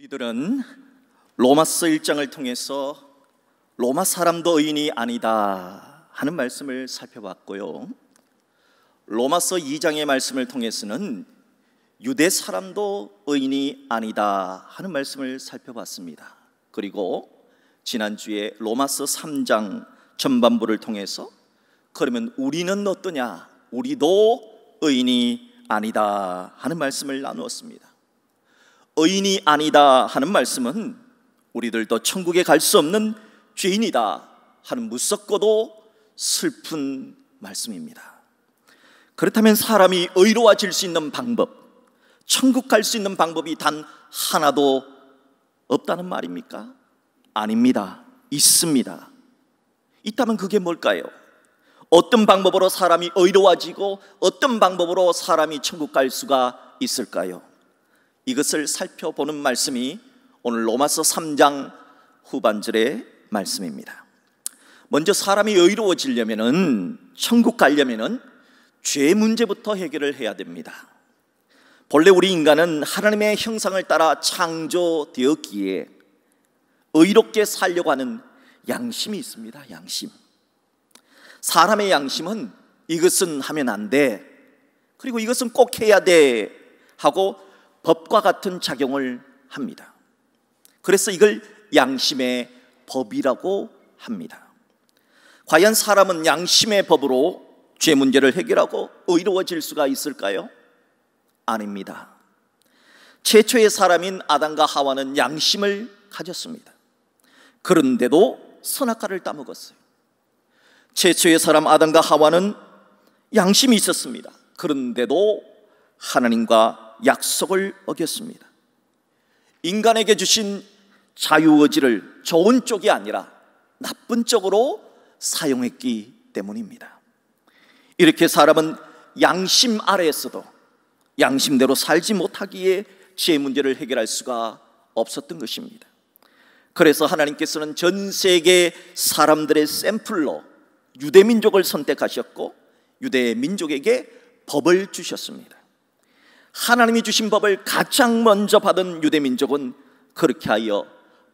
우리들은 로마서 1장을 통해서 로마 사람도 의인이 아니다 하는 말씀을 살펴봤고요, 로마서 2장의 말씀을 통해서는 유대 사람도 의인이 아니다 하는 말씀을 살펴봤습니다. 그리고 지난주에 로마서 3장 전반부를 통해서 그러면 우리는 어떠냐, 우리도 의인이 아니다 하는 말씀을 나누었습니다. 의인이 아니다 하는 말씀은 우리들도 천국에 갈 수 없는 죄인이다 하는 무섭고도 슬픈 말씀입니다. 그렇다면 사람이 의로워질 수 있는 방법, 천국 갈 수 있는 방법이 단 하나도 없다는 말입니까? 아닙니다. 있습니다. 있다면 그게 뭘까요? 어떤 방법으로 사람이 의로워지고 어떤 방법으로 사람이 천국 갈 수가 있을까요? 이것을 살펴보는 말씀이 오늘 로마서 3장 후반절의 말씀입니다. 먼저 사람이 의로워지려면, 천국 가려면 죄 문제부터 해결을 해야 됩니다. 본래 우리 인간은 하나님의 형상을 따라 창조되었기에 의롭게 살려고 하는 양심이 있습니다. 양심. 사람의 양심은 이것은 하면 안 돼, 그리고 이것은 꼭 해야 돼 하고 법과 같은 작용을 합니다. 그래서 이걸 양심의 법이라고 합니다. 과연 사람은 양심의 법으로 죄 문제를 해결하고 의로워질 수가 있을까요? 아닙니다. 최초의 사람인 아담과 하와는 양심을 가졌습니다. 그런데도 선악과를 따먹었어요. 최초의 사람 아담과 하와는 양심이 있었습니다. 그런데도 하나님과 약속을 어겼습니다. 인간에게 주신 자유의지를 좋은 쪽이 아니라 나쁜 쪽으로 사용했기 때문입니다. 이렇게 사람은 양심 아래에서도 양심대로 살지 못하기에 죄 문제를 해결할 수가 없었던 것입니다. 그래서 하나님께서는 전 세계 사람들의 샘플로 유대민족을 선택하셨고 유대민족에게 법을 주셨습니다. 하나님이 주신 법을 가장 먼저 받은 유대민족은 그렇게 하여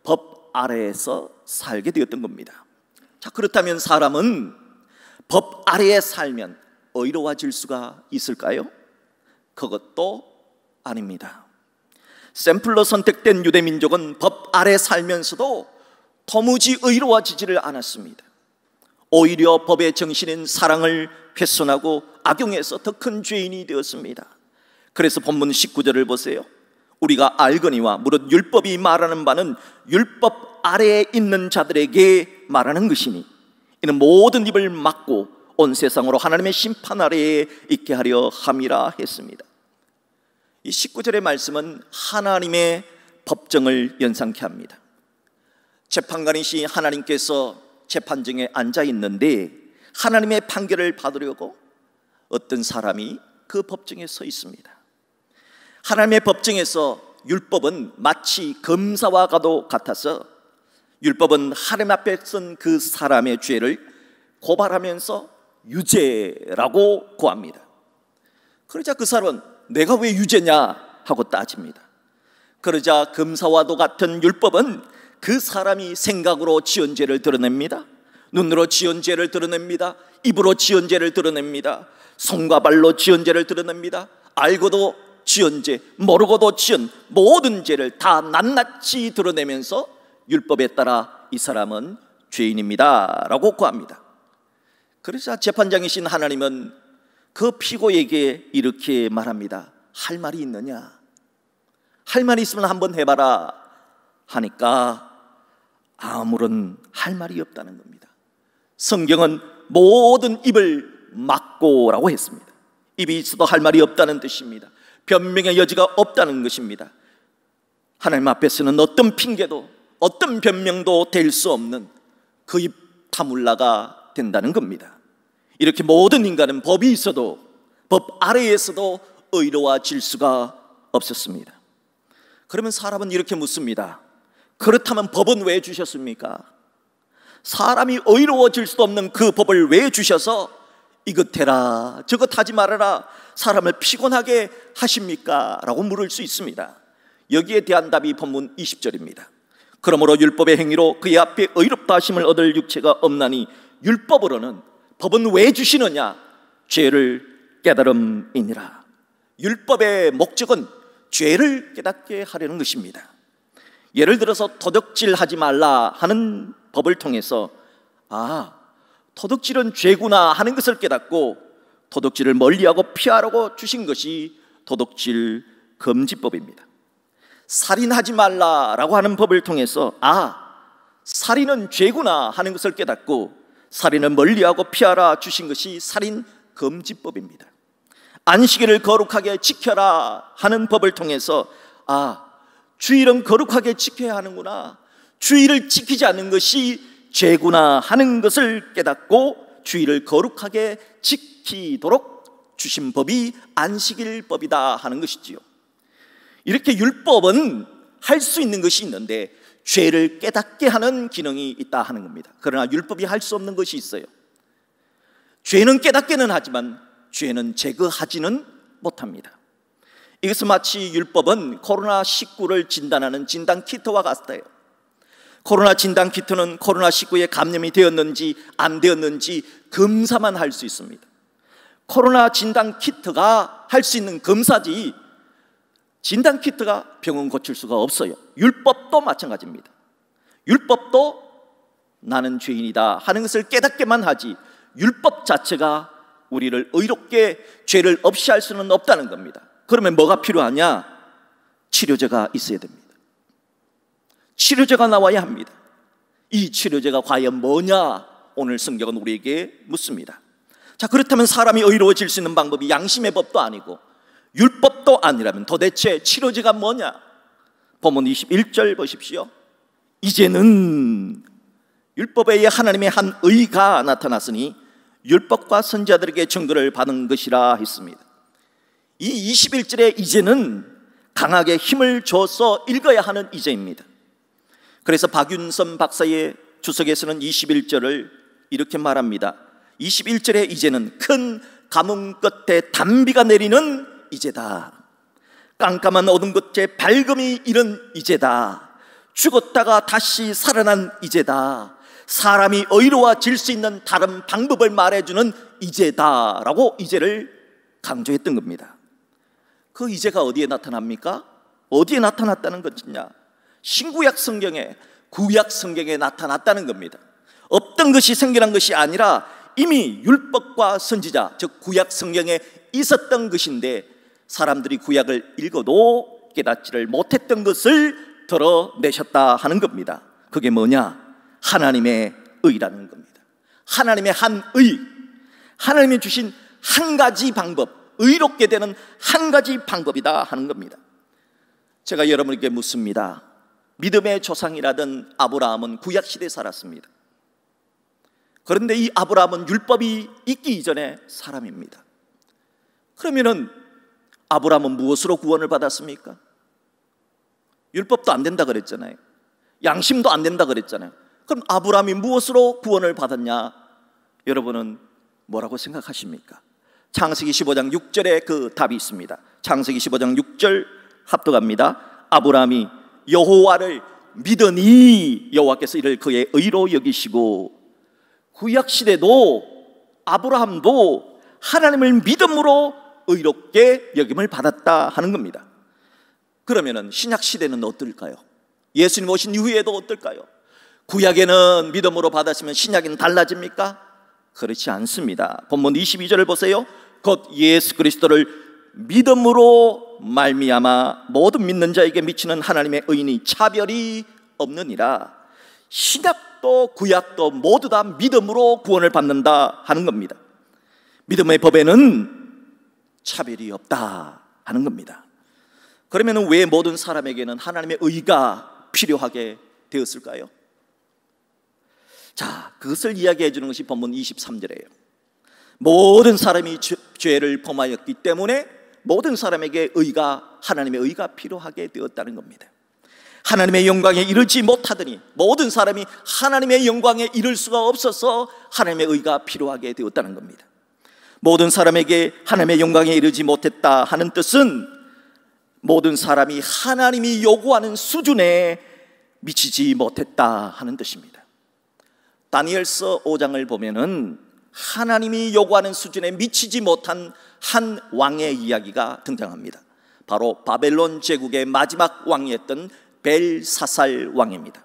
법 아래에서 살게 되었던 겁니다. 자, 그렇다면 사람은 법 아래에 살면 의로워질 수가 있을까요? 그것도 아닙니다. 샘플로 선택된 유대민족은 법 아래 살면서도 도무지 의로워지지를 않았습니다. 오히려 법의 정신인 사랑을 훼손하고 악용해서 더 큰 죄인이 되었습니다. 그래서 본문 19절을 보세요. 우리가 알거니와 무릇 율법이 말하는 바는 율법 아래에 있는 자들에게 말하는 것이니 이는 모든 입을 막고 온 세상으로 하나님의 심판 아래에 있게 하려 함이라 했습니다. 이 19절의 말씀은 하나님의 법정을 연상케 합니다. 재판관이신 하나님께서 재판정에 앉아 있는데 하나님의 판결을 받으려고 어떤 사람이 그 법정에 서 있습니다. 하나님의 법정에서 율법은 마치 검사와도 같아서 율법은 하나님 앞에 선 그 사람의 죄를 고발하면서 유죄라고 고합니다. 그러자 그 사람은 내가 왜 유죄냐 하고 따집니다. 그러자 검사와도 같은 율법은 그 사람이 생각으로 지은 죄를 드러냅니다. 눈으로 지은 죄를 드러냅니다. 입으로 지은 죄를 드러냅니다. 손과 발로 지은 죄를 드러냅니다. 알고도 지은 죄, 모르고도 지은 모든 죄를 다 낱낱이 드러내면서 율법에 따라 이 사람은 죄인입니다 라고 고합니다. 그래서 재판장이신 하나님은 그 피고에게 이렇게 말합니다. 할 말이 있느냐? 할 말이 있으면 한번 해봐라 하니까 아무런 할 말이 없다는 겁니다. 성경은 모든 입을 막고라고 했습니다. 입이 있어도 할 말이 없다는 뜻입니다. 변명의 여지가 없다는 것입니다. 하나님 앞에서는 어떤 핑계도 어떤 변명도 될 수 없는 그 입 다물라가 된다는 겁니다. 이렇게 모든 인간은 법이 있어도 법 아래에서도 의로워질 수가 없었습니다. 그러면 사람은 이렇게 묻습니다. 그렇다면 법은 왜 주셨습니까? 사람이 의로워질 수도 없는 그 법을 왜 주셔서 이것 해라 저것 하지 말아라 사람을 피곤하게 하십니까? 라고 물을 수 있습니다. 여기에 대한 답이 본문 20절입니다. 그러므로 율법의 행위로 그의 앞에 의롭다 하심을 얻을 육체가 없나니 율법으로는, 법은 왜 주시느냐? 죄를 깨달음이니라. 율법의 목적은 죄를 깨닫게 하려는 것입니다. 예를 들어서 도둑질하지 말라 하는 법을 통해서 도둑질은 죄구나 하는 것을 깨닫고 도둑질을 멀리하고 피하라고 주신 것이 도둑질 금지법입니다. 살인하지 말라라고 하는 법을 통해서 살인은 죄구나 하는 것을 깨닫고 살인을 멀리하고 피하라 주신 것이 살인 금지법입니다. 안식일을 거룩하게 지켜라 하는 법을 통해서 주일은 거룩하게 지켜야 하는구나, 주일을 지키지 않는 것이 죄구나 하는 것을 깨닫고 주일을 거룩하게 지키도록 주신 법이 안식일법이다 하는 것이지요. 이렇게 율법은 할 수 있는 것이 있는데 죄를 깨닫게 하는 기능이 있다 하는 겁니다. 그러나 율법이 할 수 없는 것이 있어요. 죄는 깨닫게는 하지만 죄는 제거하지는 못합니다. 이것은 마치 율법은 코로나19를 진단하는 진단키트와 같아요. 코로나 진단키트는 코로나19에 감염이 되었는지 안 되었는지 검사만 할 수 있습니다. 코로나 진단키트가 할 수 있는 검사지 진단키트가 병은 고칠 수가 없어요. 율법도 마찬가지입니다. 율법도 나는 죄인이다 하는 것을 깨닫게만 하지 율법 자체가 우리를 의롭게 죄를 없이 할 수는 없다는 겁니다. 그러면 뭐가 필요하냐? 치료제가 있어야 됩니다. 치료제가 나와야 합니다. 이 치료제가 과연 뭐냐? 오늘 성경은 우리에게 묻습니다. 자, 그렇다면 사람이 의로워질 수 있는 방법이 양심의 법도 아니고 율법도 아니라면 도대체 치료제가 뭐냐? 본문 21절 보십시오. 이제는 율법에 의해 하나님의 한 의가 나타났으니 율법과 선지자들에게 증거를 받은 것이라 했습니다. 이 21절의 이제는 강하게 힘을 줘서 읽어야 하는 이제입니다. 그래서 박윤선 박사의 주석에서는 21절을 이렇게 말합니다. 21절의 이제는 큰 가뭄 끝에 단비가 내리는 이제다. 깜깜한 어둠 끝에 밝음이 이른 이제다. 죽었다가 다시 살아난 이제다. 사람이 의로워질 수 있는 다른 방법을 말해주는 이제다라고 이제를 강조했던 겁니다. 그 이제가 어디에 나타납니까? 어디에 나타났다는 것이냐? 신구약 성경에, 구약 성경에 나타났다는 겁니다. 없던 것이 생겨난 것이 아니라 이미 율법과 선지자, 즉 구약 성경에 있었던 것인데 사람들이 구약을 읽어도 깨닫지를 못했던 것을 드러내셨다 하는 겁니다. 그게 뭐냐? 하나님의 의라는 겁니다. 하나님의 한 의, 하나님이 주신 한 가지 방법, 의롭게 되는 한 가지 방법이다 하는 겁니다. 제가 여러분에게 묻습니다. 믿음의 조상이라던 아브라함은 구약시대에 살았습니다. 그런데 이 아브라함은 율법이 있기 이전의 사람입니다. 그러면은 아브라함은 무엇으로 구원을 받았습니까? 율법도 안 된다 그랬잖아요. 양심도 안 된다 그랬잖아요. 그럼 아브라함이 무엇으로 구원을 받았냐? 여러분은 뭐라고 생각하십니까? 창세기 15장 6절에 그 답이 있습니다. 창세기 15장 6절 합독합니다. 아브라함이 여호와를 믿으니 여호와께서 이를 그의 의로 여기시고, 구약시대도 아브라함도 하나님을 믿음으로 의롭게 여김을 받았다 하는 겁니다. 그러면은 신약시대는 어떨까요? 예수님 오신 이후에도 어떨까요? 구약에는 믿음으로 받았으면 신약에는 달라집니까? 그렇지 않습니다. 본문 22절을 보세요. 곧 예수 그리스도를 믿음으로 말미암아 모든 믿는 자에게 미치는 하나님의 의인이 차별이 없느니라. 신약도 구약도 모두 다 믿음으로 구원을 받는다 하는 겁니다. 믿음의 법에는 차별이 없다 하는 겁니다. 그러면 왜 모든 사람에게는 하나님의 의가 필요하게 되었을까요? 자, 그것을 이야기해 주는 것이 본문 23절이에요. 모든 사람이 죄를 범하였기 때문에 모든 사람에게 의가, 하나님의 의가 필요하게 되었다는 겁니다. 하나님의 영광에 이르지 못하더니 모든 사람이 하나님의 영광에 이를 수가 없어서 하나님의 의가 필요하게 되었다는 겁니다. 모든 사람에게 하나님의 영광에 이르지 못했다 하는 뜻은 모든 사람이 하나님이 요구하는 수준에 미치지 못했다 하는 뜻입니다. 다니엘서 5장을 보면은 하나님이 요구하는 수준에 미치지 못한 한 왕의 이야기가 등장합니다. 바로 바벨론 제국의 마지막 왕이었던 벨사살 왕입니다.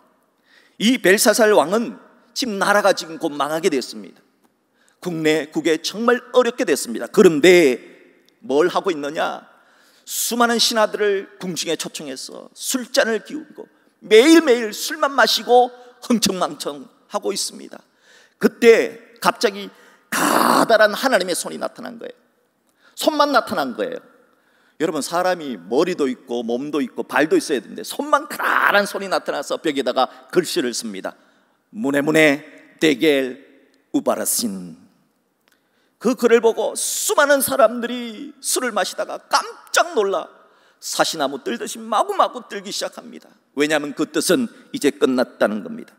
이 벨사살 왕은 지금 나라가 지금 곧 망하게 됐습니다. 국내국에 정말 어렵게 됐습니다. 그런데 뭘 하고 있느냐? 수많은 신하들을 궁중에 초청해서 술잔을 기울이고 매일매일 술만 마시고 흥청망청 하고 있습니다. 그때 갑자기 가다란 하나님의 손이 나타난 거예요. 손만 나타난 거예요. 여러분, 사람이 머리도 있고 몸도 있고 발도 있어야 되는데 손만 가다란 손이 나타나서 벽에다가 글씨를 씁니다. 무네무네 데겔 우바라신. 그 글을 보고 수많은 사람들이 술을 마시다가 깜짝 놀라 사시나무 뜰듯이 마구마구 뜰기 시작합니다. 왜냐하면 그 뜻은 이제 끝났다는 겁니다.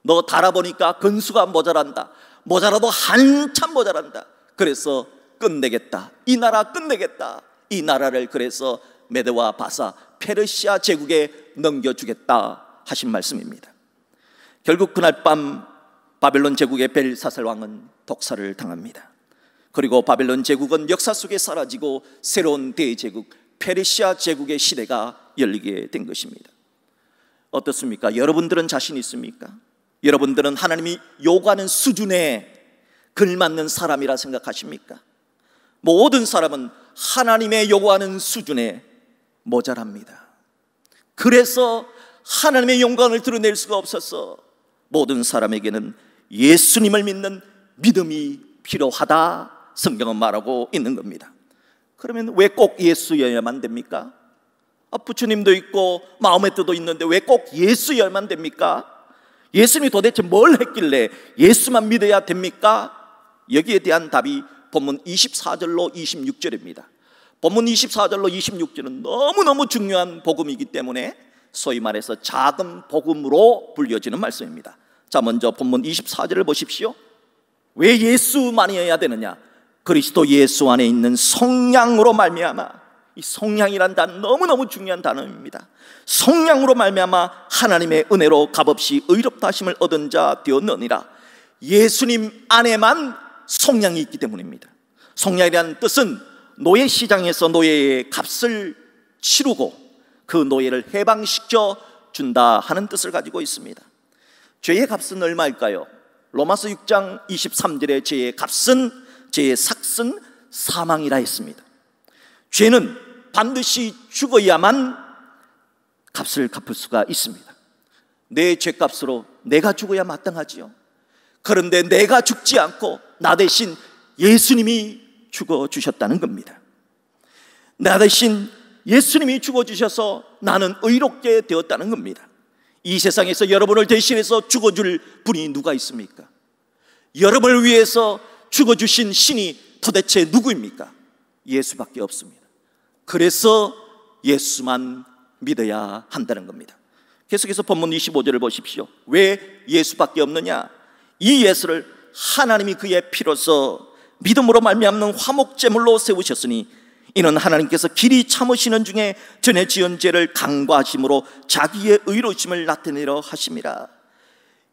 너 달아보니까 근수가 모자란다. 모자라도 한참 모자란다. 그래서 끝내겠다. 이 나라 끝내겠다. 이 나라를 그래서 메드와 바사 페르시아 제국에 넘겨주겠다 하신 말씀입니다. 결국 그날 밤 바벨론 제국의 벨사살 왕은 독살을 당합니다. 그리고 바벨론 제국은 역사 속에 사라지고 새로운 대제국 페르시아 제국의 시대가 열리게 된 것입니다. 어떻습니까? 여러분들은 자신 있습니까? 여러분들은 하나님이 요구하는 수준에 걸맞는 사람이라 생각하십니까? 모든 사람은 하나님의 요구하는 수준에 모자랍니다. 그래서 하나님의 영광을 드러낼 수가 없어서 모든 사람에게는 예수님을 믿는 믿음이 필요하다 성경은 말하고 있는 겁니다. 그러면 왜 꼭 예수여야만 됩니까? 부처님도 있고 마음의 뜻도 있는데 왜 꼭 예수여야만 됩니까? 예수님이 도대체 뭘 했길래 예수만 믿어야 됩니까? 여기에 대한 답이 본문 24절로 26절입니다. 본문 24절로 26절은 너무너무 중요한 복음이기 때문에 소위 말해서 작은 복음으로 불려지는 말씀입니다. 자, 먼저 본문 24절을 보십시오. 왜 예수만이어야 되느냐? 그리스도 예수 안에 있는 성량으로 말미암아. 이 성량이란 단어 너무너무 중요한 단어입니다. 성량으로 말미암아 하나님의 은혜로 값없이 의롭다 하심을 얻은 자 되었느니라. 예수님 안에만 성량이 있기 때문입니다. 성량이라는 뜻은 노예 시장에서 노예의 값을 치르고 그 노예를 해방시켜 준다 하는 뜻을 가지고 있습니다. 죄의 값은 얼마일까요? 로마서 6장 23절에 죄의 값은, 죄의 삭은 사망이라 했습니다. 죄는 반드시 죽어야만 값을 갚을 수가 있습니다. 내 죄값으로 내가 죽어야 마땅하지요. 그런데 내가 죽지 않고 나 대신 예수님이 죽어주셨다는 겁니다. 나 대신 예수님이 죽어주셔서 나는 의롭게 되었다는 겁니다. 이 세상에서 여러분을 대신해서 죽어줄 분이 누가 있습니까? 여러분을 위해서 죽어주신 신이 도대체 누구입니까? 예수밖에 없습니다. 그래서 예수만 믿어야 한다는 겁니다. 계속해서 본문 25절을 보십시오. 왜 예수밖에 없느냐? 이 예수를 하나님이 그의 피로서 믿음으로 말미암는 화목제물로 세우셨으니 이는 하나님께서 길이 참으시는 중에 전에 지은 죄를 간과하심으로 자기의 의로우심을 나타내려 하심이라.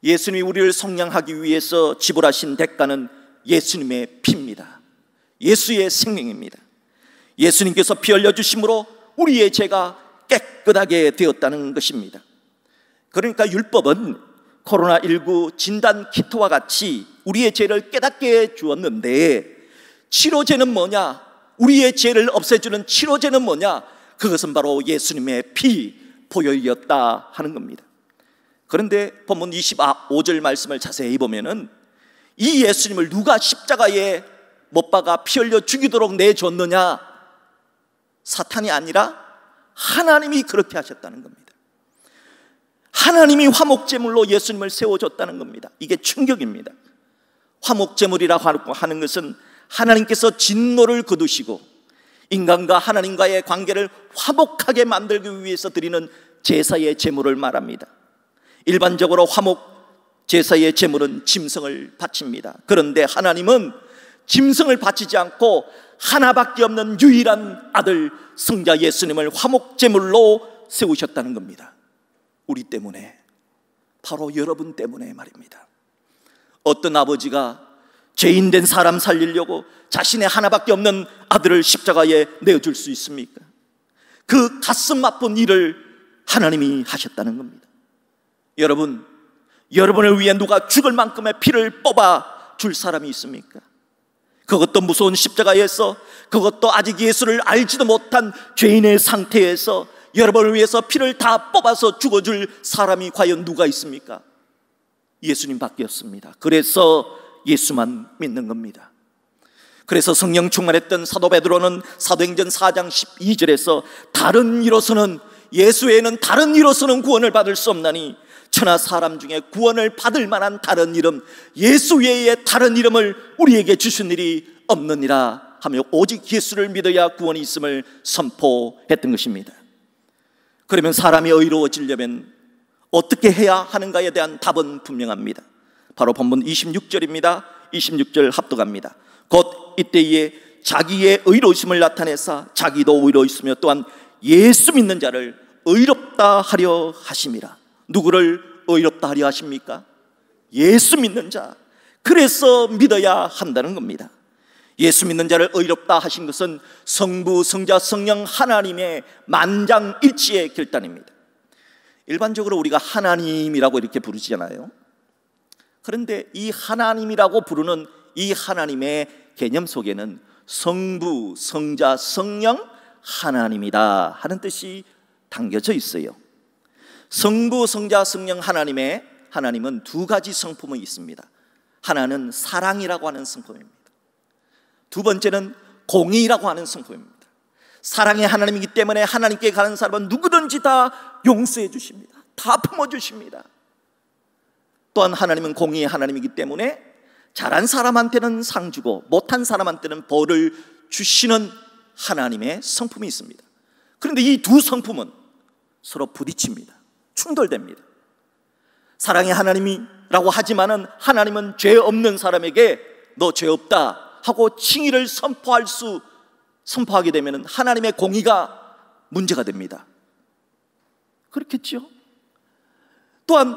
예수님이 우리를 속량하기 위해서 지불하신 대가는 예수님의 피입니다. 예수의 생명입니다. 예수님께서 피 흘려주심으로 우리의 죄가 깨끗하게 되었다는 것입니다. 그러니까 율법은 코로나19 진단 키트와 같이 우리의 죄를 깨닫게 해 주었는데, 치료제는 뭐냐? 우리의 죄를 없애주는 치료제는 뭐냐? 그것은 바로 예수님의 피 보혈이었다 하는 겁니다. 그런데 본문 25절 말씀을 자세히 보면은 이 예수님을 누가 십자가에 못 박아 피 흘려 죽이도록 내줬느냐? 사탄이 아니라 하나님이 그렇게 하셨다는 겁니다. 하나님이 화목제물로 예수님을 세워줬다는 겁니다. 이게 충격입니다. 화목제물이라고 하는 것은 하나님께서 진노를 거두시고 인간과 하나님과의 관계를 화목하게 만들기 위해서 드리는 제사의 제물을 말합니다. 일반적으로 화목 제사의 제물은 짐승을 바칩니다. 그런데 하나님은 짐승을 바치지 않고 하나밖에 없는 유일한 아들 성자 예수님을 화목제물로 세우셨다는 겁니다. 우리 때문에, 바로 여러분 때문에 말입니다. 어떤 아버지가 죄인된 사람 살리려고 자신의 하나밖에 없는 아들을 십자가에 내어줄 수 있습니까? 그 가슴 아픈 일을 하나님이 하셨다는 겁니다. 여러분, 여러분을 위해 누가 죽을 만큼의 피를 뽑아 줄 사람이 있습니까? 그것도 무서운 십자가에서, 그것도 아직 예수를 알지도 못한 죄인의 상태에서 여러분을 위해서 피를 다 뽑아서 죽어줄 사람이 과연 누가 있습니까? 예수님밖에 없습니다. 그래서 예수만 믿는 겁니다. 그래서 성령 충만했던 사도 베드로는 사도행전 4장 12절에서 다른 이로서는, 예수 외에는 다른 이로서는 구원을 받을 수 없나니 천하 사람 중에 구원을 받을 만한 다른 이름, 예수 외에 다른 이름을 우리에게 주신 일이 없느니라 하며 오직 예수를 믿어야 구원이 있음을 선포했던 것입니다. 그러면 사람이 의로워지려면 어떻게 해야 하는가에 대한 답은 분명합니다. 바로 본문 26절입니다. 26절 합독합니다. 곧 이때에 자기의 의로우심을 나타내사 자기도 의로우시며 또한 예수 믿는 자를 의롭다 하려 하심이라. 누구를 의롭다 하려 하십니까? 예수 믿는 자. 그래서 믿어야 한다는 겁니다. 예수 믿는 자를 의롭다 하신 것은 성부, 성자, 성령 하나님의 만장일치의 결단입니다. 일반적으로 우리가 하나님이라고 이렇게 부르잖아요. 그런데 이 하나님이라고 부르는 이 하나님의 개념 속에는 성부, 성자, 성령 하나님이다 하는 뜻이 담겨져 있어요. 성부, 성자, 성령 하나님은 두 가지 성품이 있습니다. 하나는 사랑이라고 하는 성품입니다. 두 번째는 공의라고 하는 성품입니다. 사랑의 하나님이기 때문에 하나님께 가는 사람은 누구든지 다 용서해 주십니다. 다 품어주십니다. 또한 하나님은 공의의 하나님이기 때문에 잘한 사람한테는 상 주고 못한 사람한테는 벌을 주시는 하나님의 성품이 있습니다. 그런데 이 두 성품은 서로 부딪힙니다. 충돌됩니다. 사랑의 하나님이라고 하지만은 하나님은 죄 없는 사람에게 너 죄 없다 하고 칭의를 선포하게 되면 하나님의 공의가 문제가 됩니다. 그렇겠죠? 또한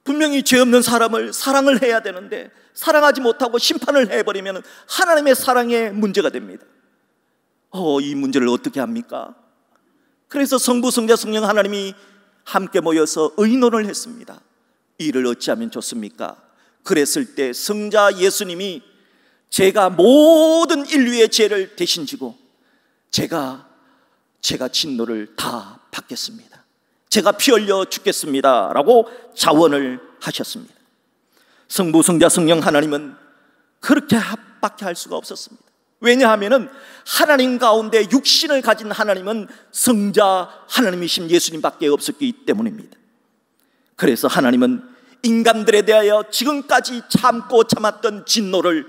분명히 죄 없는 사람을 사랑을 해야 되는데 사랑하지 못하고 심판을 해버리면 하나님의 사랑에 문제가 됩니다. 이 문제를 어떻게 합니까? 그래서 성부, 성자, 성령 하나님이 함께 모여서 의논을 했습니다. 이를 어찌하면 좋습니까? 그랬을 때 성자 예수님이 제가 모든 인류의 죄를 대신 지고 제가 진노를 다 받겠습니다. 제가 피 흘려 죽겠습니다 라고 자원을 하셨습니다. 성부, 성자, 성령 하나님은 그렇게 합밖에 할 수가 없었습니다. 왜냐하면 하나님 가운데 육신을 가진 하나님은 성자 하나님이신 예수님밖에 없었기 때문입니다. 그래서 하나님은 인간들에 대하여 지금까지 참고 참았던 진노를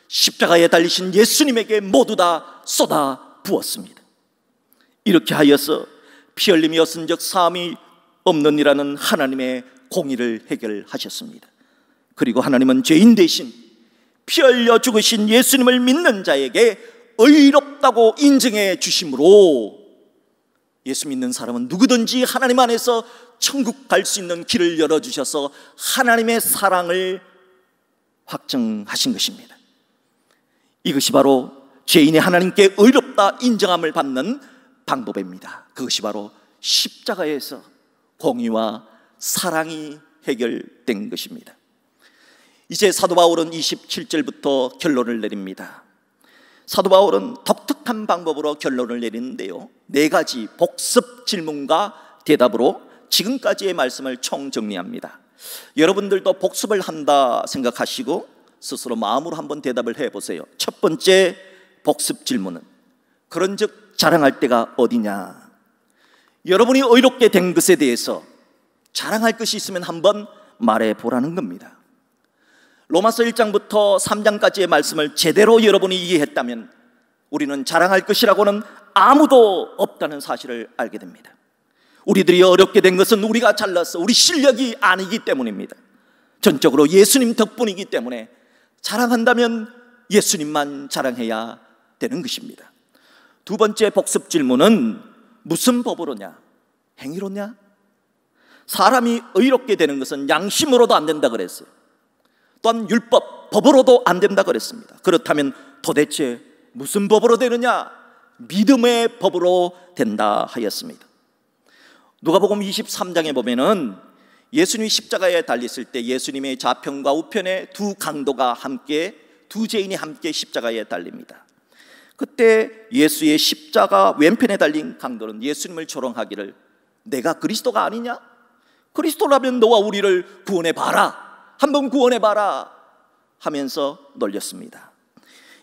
십자가에 달리신 예수님에게 모두 다 쏟아 부었습니다. 이렇게 하여서 피 흘림이 없은즉 사함이 없느니라는 하나님의 공의를 해결하셨습니다. 그리고 하나님은 죄인 대신 피 흘려 죽으신 예수님을 믿는 자에게 의롭다고 인정해 주심으로 예수 믿는 사람은 누구든지 하나님 안에서 천국 갈 수 있는 길을 열어주셔서 하나님의 사랑을 확정하신 것입니다. 이것이 바로 죄인이 하나님께 의롭다 인정함을 받는 방법입니다. 그것이 바로 십자가에서 공의와 사랑이 해결된 것입니다. 이제 사도 바울은 27절부터 결론을 내립니다. 사도 바울은 독특한 방법으로 결론을 내리는데요, 4가지 복습 질문과 대답으로 지금까지의 말씀을 총정리합니다. 여러분들도 복습을 한다 생각하시고 스스로 마음으로 한번 대답을 해보세요. 첫 번째 복습 질문은 그런즉 자랑할 때가 어디냐? 여러분이 의롭게 된 것에 대해서 자랑할 것이 있으면 한번 말해보라는 겁니다. 로마서 1장부터 3장까지의 말씀을 제대로 여러분이 이해했다면 우리는 자랑할 것이라고는 아무도 없다는 사실을 알게 됩니다. 우리들이 어렵게 된 것은 우리가 잘났어, 우리 실력이 아니기 때문입니다. 전적으로 예수님 덕분이기 때문에 자랑한다면 예수님만 자랑해야 되는 것입니다. 두 번째 복습 질문은 무슨 법으로냐? 행위로냐? 사람이 의롭게 되는 것은 양심으로도 안 된다 그랬어요. 또한 율법, 법으로도 안 된다 그랬습니다. 그렇다면 도대체 무슨 법으로 되느냐? 믿음의 법으로 된다 하였습니다. 누가복음 23장에 보면은 예수님이 십자가에 달렸을 때 예수님의 좌편과 우편에 두 강도가 함께, 두 죄인이 함께 십자가에 달립니다. 그때 예수의 십자가 왼편에 달린 강도는 예수님을 조롱하기를 내가 그리스도가 아니냐? 그리스도라면 너와 우리를 구원해봐라, 한번 구원해봐라 하면서 놀렸습니다.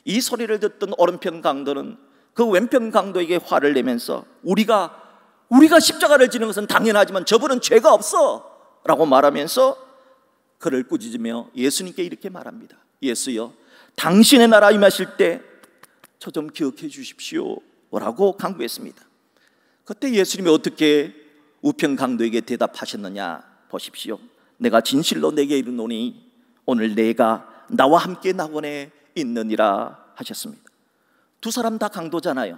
이 소리를 듣던 오른편 강도는 그 왼편 강도에게 화를 내면서 우리가 십자가를 지는 것은 당연하지만 저분은 죄가 없어 라고 말하면서 그를 꾸짖으며 예수님께 이렇게 말합니다. 예수여, 당신의 나라 임하실 때 저 좀 기억해 주십시오 라고 간구했습니다. 그때 예수님이 어떻게 우편 강도에게 대답하셨느냐 보십시오. 내가 진실로 내게 이르노니 오늘 내가 나와 함께 낙원에 있느니라 하셨습니다. 두 사람 다 강도잖아요.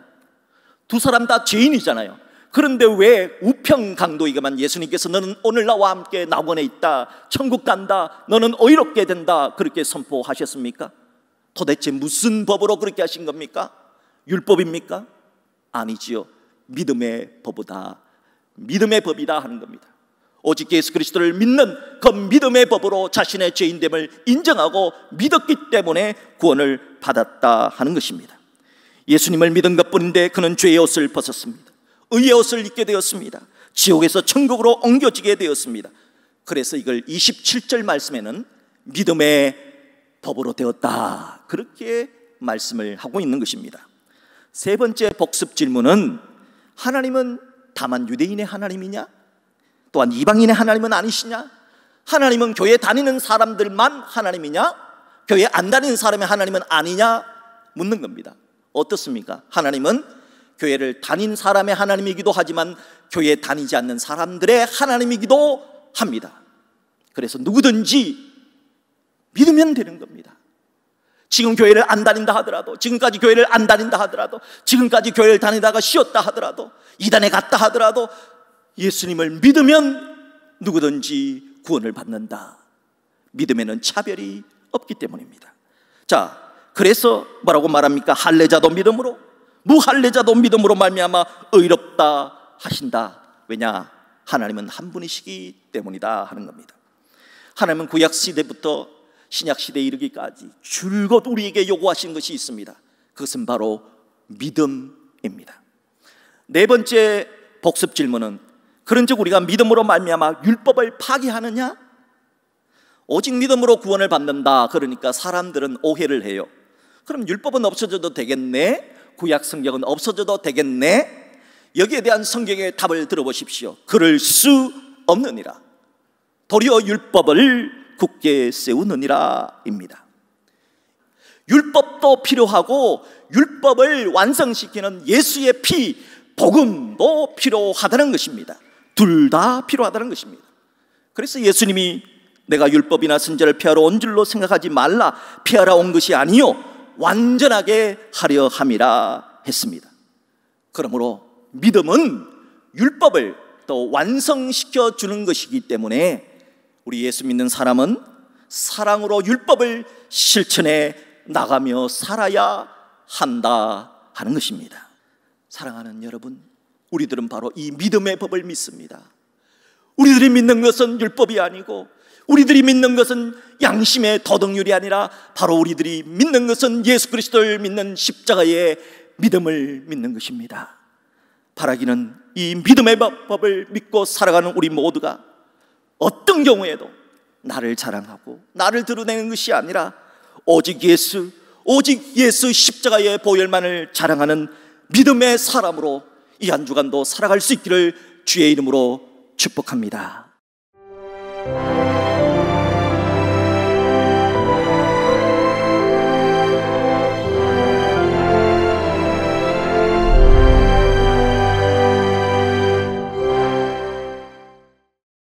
두 사람 다 죄인이잖아요. 그런데 왜 우편 강도에게만 예수님께서 너는 오늘 나와 함께 낙원에 있다, 천국 간다, 너는 의롭게 된다 그렇게 선포하셨습니까? 도대체 무슨 법으로 그렇게 하신 겁니까? 율법입니까? 아니지요. 믿음의 법이다, 믿음의 법이다 하는 겁니다. 오직 예수 그리스도를 믿는 그 믿음의 법으로 자신의 죄인됨을 인정하고 믿었기 때문에 구원을 받았다 하는 것입니다. 예수님을 믿은 것뿐인데 그는 죄의 옷을 벗었습니다. 의의 옷을 입게 되었습니다. 지옥에서 천국으로 옮겨지게 되었습니다. 그래서 이걸 27절 말씀에는 믿음의 법으로 되었다 그렇게 말씀을 하고 있는 것입니다. 세 번째 복습 질문은 하나님은 다만 유대인의 하나님이냐? 또한 이방인의 하나님은 아니시냐? 하나님은 교회 다니는 사람들만 하나님이냐? 교회 안 다니는 사람의 하나님은 아니냐? 묻는 겁니다. 어떻습니까? 하나님은 교회를 다닌 사람의 하나님이기도 하지만 교회 다니지 않는 사람들의 하나님이기도 합니다. 그래서 누구든지 믿으면 되는 겁니다. 지금 교회를 안 다닌다 하더라도, 지금까지 교회를 안 다닌다 하더라도, 지금까지 교회를 다니다가 쉬었다 하더라도, 이단에 갔다 하더라도 예수님을 믿으면 누구든지 구원을 받는다. 믿음에는 차별이 없기 때문입니다. 자, 그래서 뭐라고 말합니까? 할례자도 믿음으로, 무할례자도 믿음으로 말미암아 의롭다 하신다. 왜냐? 하나님은 한 분이시기 때문이다 하는 겁니다. 하나님은 구약 시대부터 신약 시대에 이르기까지 줄곧 우리에게 요구하신 것이 있습니다. 그것은 바로 믿음입니다. 네 번째 복습 질문은 그런즉 우리가 믿음으로 말미암아 율법을 파기하느냐? 오직 믿음으로 구원을 받는다 그러니까 사람들은 오해를 해요. 그럼 율법은 없어져도 되겠네? 구약 성경은 없어져도 되겠네? 여기에 대한 성경의 답을 들어보십시오. 그럴 수 없느니라. 도리어 율법을 굳게 세우느니라 입니다. 율법도 필요하고 율법을 완성시키는 예수의 피, 복음도 필요하다는 것입니다. 둘 다 필요하다는 것입니다. 그래서 예수님이 내가 율법이나 선지자를 폐하러 온 줄로 생각하지 말라, 폐하러 온 것이 아니요 완전하게 하려 함이라 했습니다. 그러므로 믿음은 율법을 또 완성시켜 주는 것이기 때문에 우리 예수 믿는 사람은 사랑으로 율법을 실천해 나가며 살아야 한다 하는 것입니다. 사랑하는 여러분, 우리들은 바로 이 믿음의 법을 믿습니다. 우리들이 믿는 것은 율법이 아니고 우리들이 믿는 것은 양심의 도덕률이 아니라 바로 우리들이 믿는 것은 예수 그리스도를 믿는 십자가의 믿음을 믿는 것입니다. 바라기는 이 믿음의 법을 믿고 살아가는 우리 모두가 어떤 경우에도 나를 자랑하고 나를 드러내는 것이 아니라 오직 예수 십자가의 보혈만을 자랑하는 믿음의 사람으로 이 한 주간도 살아갈 수 있기를 주의 이름으로 축복합니다.